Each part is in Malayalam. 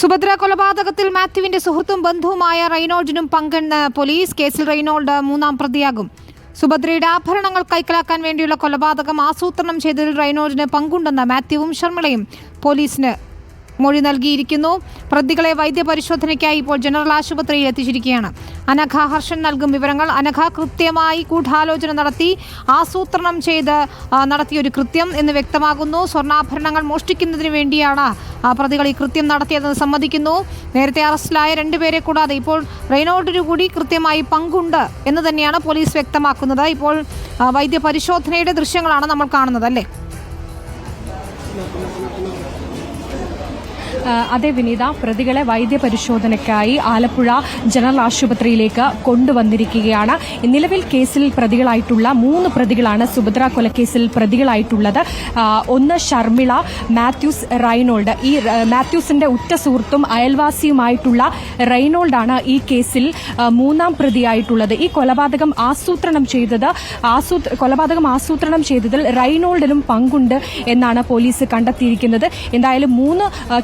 സുഭദ്ര കൊലപാതകത്തിൽ മാത്യുവിന്റെ സുഹൃത്തും ബന്ധുവുമായ റെയ്നോൾഡിനും പങ്കെടുത്ത പോലീസ്. കേസിൽ റെയ്നോൾഡ് മൂന്നാം പ്രതിയാകും. സുഭദ്രയുടെ ആഭരണങ്ങൾ കൈക്കലാക്കാൻ വേണ്ടിയുള്ള കൊലപാതകം ആസൂത്രണം ചെയ്തതിൽ റെയ്നോൾഡിന് പങ്കുണ്ടെന്ന മാത്യുവും ശർമിളയും പോലീസിന് മൊഴി നൽകിയിരിക്കുന്നു. പ്രതികളെ വൈദ്യപരിശോധനയ്ക്കായി ഇപ്പോൾ ജനറൽ ആശുപത്രിയിൽ എത്തിച്ചിരിക്കുകയാണ്. അനഘ ഹർഷൻ നൽകും വിവരങ്ങൾ. അനഘ, കൃത്യമായി ഗൂഢാലോചന നടത്തി ആസൂത്രണം ചെയ്ത് നടത്തിയൊരു കൃത്യം എന്ന് വ്യക്തമാകുന്നു. സ്വർണ്ണാഭരണങ്ങൾ മോഷ്ടിക്കുന്നതിന് വേണ്ടിയാണ് പ്രതികൾ ഈ കൃത്യം നടത്തിയതെന്ന് സമ്മതിക്കുന്നു. നേരത്തെ അറസ്റ്റിലായ രണ്ടുപേരെ കൂടാതെ ഇപ്പോൾ റെയ്നോൾഡിനു കൂടി കൃത്യമായി പങ്കുണ്ട് എന്ന് തന്നെയാണ് പോലീസ് വ്യക്തമാക്കുന്നത്. ഇപ്പോൾ വൈദ്യപരിശോധനയുടെ ദൃശ്യങ്ങളാണ് നമ്മൾ കാണുന്നത്, അല്ലേ? അതെ വിനീത, പ്രതികളെ വൈദ്യപരിശോധനയ്ക്കായി ആലപ്പുഴ ജനറൽ ആശുപത്രിയിലേക്ക് കൊണ്ടുവന്നിരിക്കുകയാണ്. നിലവിൽ കേസിൽ പ്രതികളായിട്ടുള്ള 3 പ്രതികളാണ് സുഭദ്ര കൊലക്കേസിൽ പ്രതികളായിട്ടുള്ളത്. ഒന്ന് ശർമിള, മാത്യൂസ്, റെയ്നോൾഡ്. ഈ മാത്യൂസിന്റെ ഉറ്റ സുഹൃത്തും അയൽവാസിയുമായിട്ടുള്ള റെയ്നോൾഡാണ് ഈ കേസിൽ മൂന്നാം പ്രതിയായിട്ടുള്ളത്. ഈ കൊലപാതകം ആസൂത്രണം ചെയ്തതിൽ റെയ്നോൾഡിനും പങ്കുണ്ട് എന്നാണ് പോലീസ് കണ്ടെത്തിയിരിക്കുന്നത്. എന്തായാലും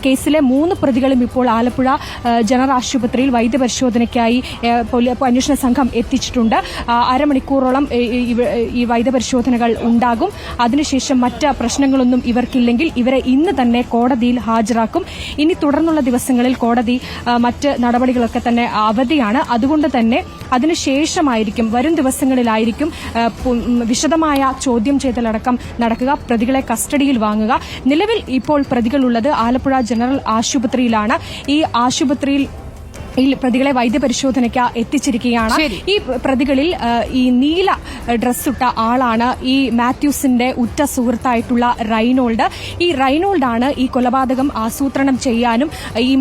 കേസിലെ 3 പ്രതികളും ഇപ്പോൾ ആലപ്പുഴ ജനറൽ ആശുപത്രിയിൽ വൈദ്യപരിശോധനയ്ക്കായി അന്വേഷണ സംഘം എത്തിച്ചിട്ടുണ്ട്. അരമണിക്കൂറോളം ഈ വൈദ്യപരിശോധനകൾ ഉണ്ടാകും. അതിനുശേഷം മറ്റ് പ്രശ്നങ്ങളൊന്നും ഇവർക്കില്ലെങ്കിൽ ഇവരെ ഇന്ന് തന്നെ കോടതിയിൽ ഹാജരാക്കും. ഇനി തുടർന്നുള്ള ദിവസങ്ങളിൽ കോടതി മറ്റ് നടപടികളൊക്കെ തന്നെ അവധിയാണ്. അതുകൊണ്ട് തന്നെ അതിനുശേഷമായിരിക്കും, വരും ദിവസങ്ങളിലായിരിക്കും വിശദമായ ചോദ്യം ചെയ്യലടക്കം നടക്കുക, പ്രതികളെ കസ്റ്റഡിയിൽ വാങ്ങുക. നിലവിൽ ഇപ്പോൾ പ്രതികളുള്ളത് ആലപ്പുഴ ജനറൽ ആശുപത്രിയിലാണ്. ഈ ആശുപത്രിയിൽ പ്രതികളെ വൈദ്യപരിശോധനയ്ക്ക് എത്തിച്ചിരിക്കുകയാണ്. ഈ പ്രതികളിൽ ഈ നീല ഡ്രസ്സിട്ട ആളാണ് ഈ മാത്യൂസിന്റെ ഉറ്റ സുഹൃത്തായിട്ടുള്ള റെയ്നോൾഡ്. ഈ റെയ്നോൾഡാണ് ഈ കൊലപാതകം ആസൂത്രണം ചെയ്യാനും ഈ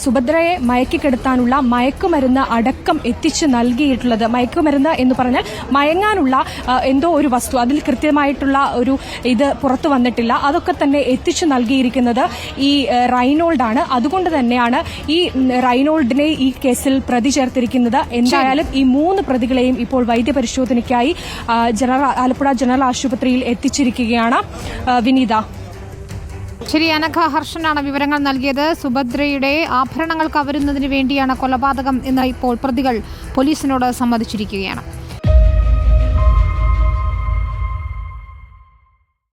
സുഭദ്രയെ മയക്കിക്കെടുത്താനുള്ള മയക്കുമരുന്ന് അടക്കം എത്തിച്ചു നൽകിയിട്ടുള്ളത്. മയക്കുമരുന്ന് എന്ന് പറഞ്ഞാൽ മയങ്ങാനുള്ള എന്തോ ഒരു വസ്തു, അതിൽ കൃത്യമായിട്ടുള്ള ഒരു ഇത് പുറത്തു വന്നിട്ടില്ല. അതൊക്കെ തന്നെ എത്തിച്ചു നൽകിയിരിക്കുന്നത് ഈ റെയ്നോൾഡാണ്. അതുകൊണ്ട് തന്നെയാണ് ഈ റെയ്നോൾഡിനെ ഈ കേസിൽ പ്രതി ചേർത്തിരിക്കുന്നത്. എന്തായാലും ഈ 3 പ്രതികളെയും ഇപ്പോൾ വൈദ്യപരിശോധനയ്ക്കായി ആലപ്പുഴ ജനറൽ ആശുപത്രിയിൽ എത്തിച്ചിരിക്കുകയാണ്. വിനീത. ശരി, അനഘ ഹർഷനാണ് വിവരങ്ങൾ നൽകിയത്. സുഭദ്രയുടെ ആഭരണങ്ങൾ കവരുന്നതിന് വേണ്ടിയാണ് കൊലപാതകം എന്ന് ഇപ്പോൾ പ്രതികൾ പോലീസിനോട് സമ്മതിച്ചിരിക്കുകയാണ്.